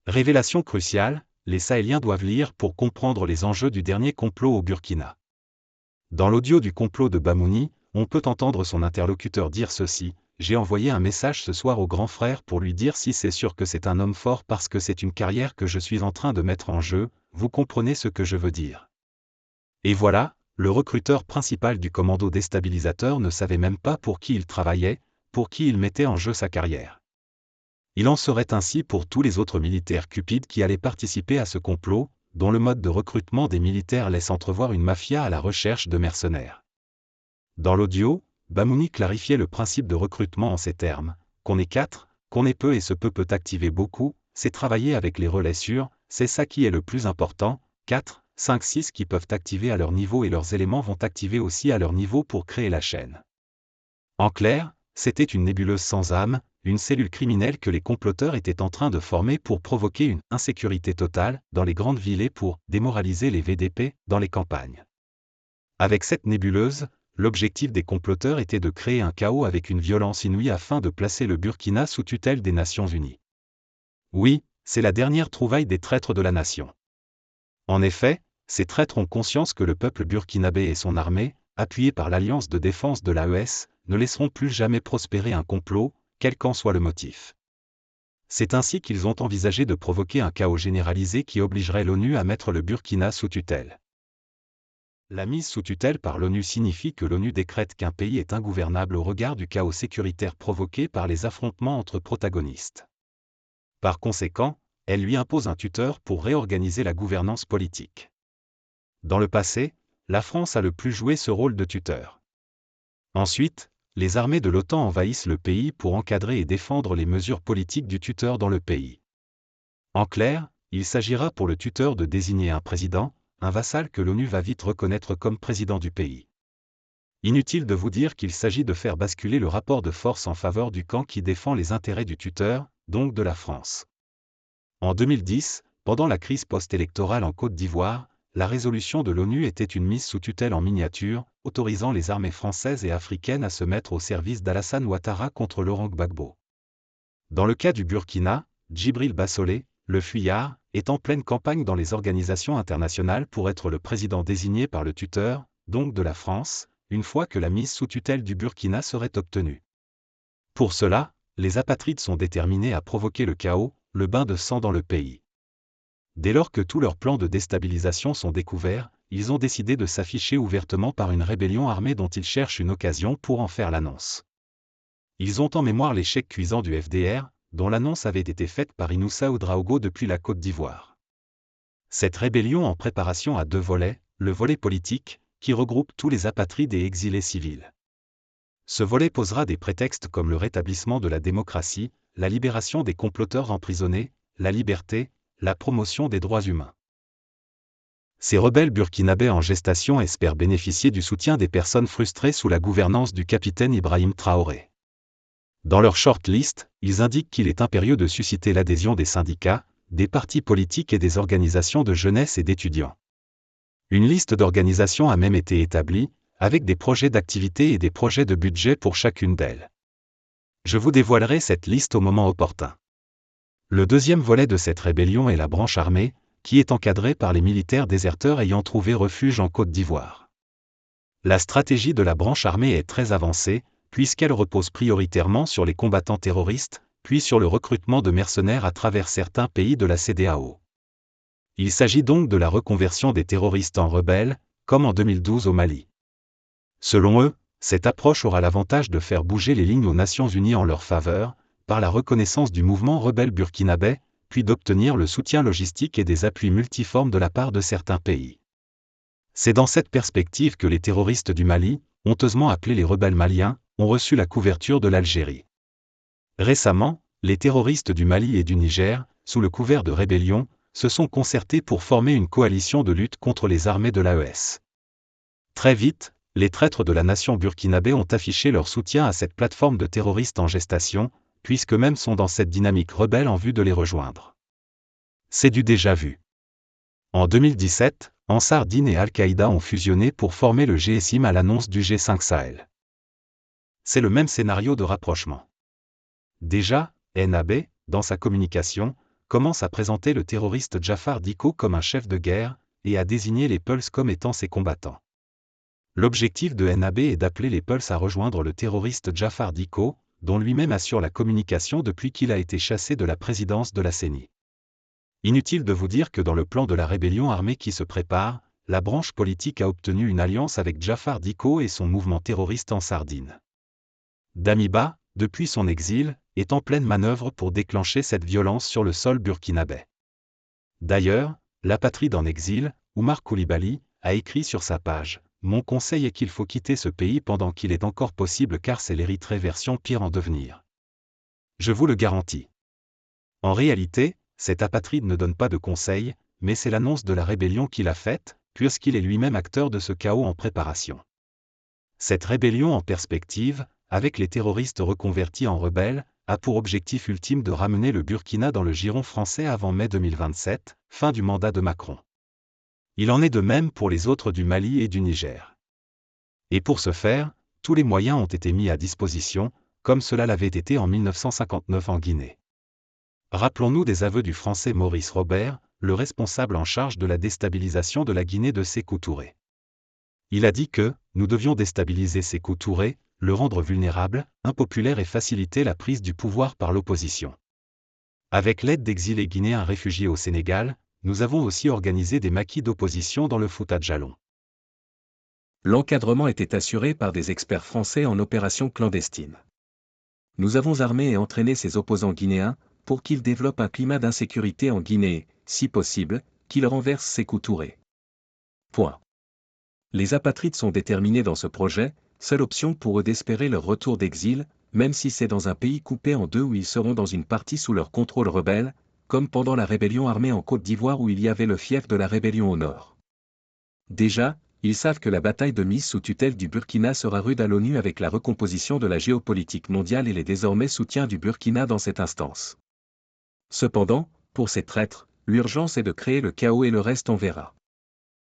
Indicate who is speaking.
Speaker 1: Révélation cruciale, les Sahéliens doivent lire pour comprendre les enjeux du dernier complot au Burkina. Dans l'audio du complot de Bamouni, on peut entendre son interlocuteur dire ceci: « J'ai envoyé un message ce soir au grand frère pour lui dire si c'est sûr que c'est un homme fort parce que c'est une carrière que je suis en train de mettre en jeu, vous comprenez ce que je veux dire. » Et voilà, le recruteur principal du commando déstabilisateur ne savait même pas pour qui il travaillait, pour qui il mettait en jeu sa carrière. Il en serait ainsi pour tous les autres militaires cupides qui allaient participer à ce complot, dont le mode de recrutement des militaires laisse entrevoir une mafia à la recherche de mercenaires. Dans l'audio, Bamouni clarifiait le principe de recrutement en ces termes: qu'on est 4, qu'on est peu et ce peu peut activer beaucoup, c'est travailler avec les relais sûrs, c'est ça qui est le plus important, 4, 5, 6 qui peuvent activer à leur niveau et leurs éléments vont activer aussi à leur niveau pour créer la chaîne. En clair, c'était une nébuleuse sans âme, une cellule criminelle que les comploteurs étaient en train de former pour provoquer une insécurité totale dans les grandes villes et pour démoraliser les VDP dans les campagnes. Avec cette nébuleuse, l'objectif des comploteurs était de créer un chaos avec une violence inouïe afin de placer le Burkina sous tutelle des Nations Unies. Oui, c'est la dernière trouvaille des traîtres de la nation. En effet, ces traîtres ont conscience que le peuple burkinabé et son armée, appuyés par l'Alliance de défense de l'AES, ne laisseront plus jamais prospérer un complot, quel qu'en soit le motif. C'est ainsi qu'ils ont envisagé de provoquer un chaos généralisé qui obligerait l'ONU à mettre le Burkina sous tutelle. La mise sous tutelle par l'ONU signifie que l'ONU décrète qu'un pays est ingouvernable au regard du chaos sécuritaire provoqué par les affrontements entre protagonistes. Par conséquent, elle lui impose un tuteur pour réorganiser la gouvernance politique. Dans le passé, la France a le plus joué ce rôle de tuteur. Ensuite, les armées de l'OTAN envahissent le pays pour encadrer et défendre les mesures politiques du tuteur dans le pays. En clair, il s'agira pour le tuteur de désigner un président, un vassal que l'ONU va vite reconnaître comme président du pays. Inutile de vous dire qu'il s'agit de faire basculer le rapport de force en faveur du camp qui défend les intérêts du tuteur, donc de la France. En 2010, pendant la crise post-électorale en Côte d'Ivoire, la résolution de l'ONU était une mise sous tutelle en miniature, autorisant les armées françaises et africaines à se mettre au service d'Alassane Ouattara contre Laurent Gbagbo. Dans le cas du Burkina, Djibril Bassolé, le fuyard, est en pleine campagne dans les organisations internationales pour être le président désigné par le tuteur, donc de la France, une fois que la mise sous tutelle du Burkina serait obtenue. Pour cela, les apatrides sont déterminés à provoquer le chaos, le bain de sang dans le pays. Dès lors que tous leurs plans de déstabilisation sont découverts, ils ont décidé de s'afficher ouvertement par une rébellion armée dont ils cherchent une occasion pour en faire l'annonce. Ils ont en mémoire l'échec cuisant du FDR, dont l'annonce avait été faite par Inoussa Ouedraogo depuis la Côte d'Ivoire. Cette rébellion en préparation a deux volets, le volet politique, qui regroupe tous les apatrides et exilés civils. Ce volet posera des prétextes comme le rétablissement de la démocratie, la libération des comploteurs emprisonnés, la liberté, la promotion des droits humains. Ces rebelles burkinabés en gestation espèrent bénéficier du soutien des personnes frustrées sous la gouvernance du capitaine Ibrahim Traoré. Dans leur short-list, ils indiquent qu'il est impérieux de susciter l'adhésion des syndicats, des partis politiques et des organisations de jeunesse et d'étudiants. Une liste d'organisations a même été établie, avec des projets d'activité et des projets de budget pour chacune d'elles. Je vous dévoilerai cette liste au moment opportun. Le deuxième volet de cette rébellion est la branche armée, qui est encadrée par les militaires déserteurs ayant trouvé refuge en Côte d'Ivoire. La stratégie de la branche armée est très avancée, puisqu'elle repose prioritairement sur les combattants terroristes, puis sur le recrutement de mercenaires à travers certains pays de la CEDEAO. Il s'agit donc de la reconversion des terroristes en rebelles, comme en 2012 au Mali. Selon eux, cette approche aura l'avantage de faire bouger les lignes aux Nations Unies en leur faveur, par la reconnaissance du mouvement rebelle burkinabé, puis d'obtenir le soutien logistique et des appuis multiformes de la part de certains pays. C'est dans cette perspective que les terroristes du Mali, honteusement appelés les rebelles maliens, ont reçu la couverture de l'Algérie. Récemment, les terroristes du Mali et du Niger, sous le couvert de rébellion, se sont concertés pour former une coalition de lutte contre les armées de l'AES. Très vite, les traîtres de la nation burkinabé ont affiché leur soutien à cette plateforme de terroristes en gestation, puisqu'eux-mêmes sont dans cette dynamique rebelle en vue de les rejoindre. C'est du déjà vu. En 2017, Ansar Dine et Al-Qaïda ont fusionné pour former le GSIM à l'annonce du G5 Sahel. C'est le même scénario de rapprochement. Déjà, NAB, dans sa communication, commence à présenter le terroriste Jafar Diko comme un chef de guerre, et à désigner les Peuls comme étant ses combattants. L'objectif de NAB est d'appeler les Peuls à rejoindre le terroriste Jafar Diko, dont lui-même assure la communication depuis qu'il a été chassé de la présidence de la CENI. Inutile de vous dire que dans le plan de la rébellion armée qui se prépare, la branche politique a obtenu une alliance avec Jafar Diko et son mouvement terroriste en Sardine. Damiba, depuis son exil, est en pleine manœuvre pour déclencher cette violence sur le sol burkinabé. D'ailleurs, l'apatride en exil, Oumar Coulibaly, a écrit sur sa page « Mon conseil est qu'il faut quitter ce pays pendant qu'il est encore possible car c'est l'Érythrée version pire en devenir. Je vous le garantis. » En réalité, cet apatride ne donne pas de conseils, mais c'est l'annonce de la rébellion qu'il a faite, puisqu'il est lui-même acteur de ce chaos en préparation. Cette rébellion en perspective, avec les terroristes reconvertis en rebelles, a pour objectif ultime de ramener le Burkina dans le giron français avant mai 2027, fin du mandat de Macron. Il en est de même pour les autres du Mali et du Niger. Et pour ce faire, tous les moyens ont été mis à disposition, comme cela l'avait été en 1959 en Guinée. Rappelons-nous des aveux du Français Maurice Robert, le responsable en charge de la déstabilisation de la Guinée de Sékou Touré. Il a dit que « nous devions déstabiliser Sékou Touré, le rendre vulnérable, impopulaire et faciliter la prise du pouvoir par l'opposition. Avec l'aide d'exilés guinéens réfugiés au Sénégal, nous avons aussi organisé des maquis d'opposition dans le Fouta Djallon. »
Speaker 2: L'encadrement était assuré par des experts français en opération clandestine. Nous avons armé et entraîné ces opposants guinéens, pour qu'ils développent un climat d'insécurité en Guinée, si possible, qu'ils renversent Sékou Touré. Point. Les apatrides sont déterminés dans ce projet, seule option pour eux d'espérer leur retour d'exil, même si c'est dans un pays coupé en deux où ils seront dans une partie sous leur contrôle rebelle, comme pendant la rébellion armée en Côte d'Ivoire où il y avait le fief de la rébellion au nord. Déjà, ils savent que la bataille de mise sous tutelle du Burkina sera rude à l'ONU avec la recomposition de la géopolitique mondiale et les désormais soutiens du Burkina dans cette instance. Cependant, pour ces traîtres, l'urgence est de créer le chaos et le reste on verra.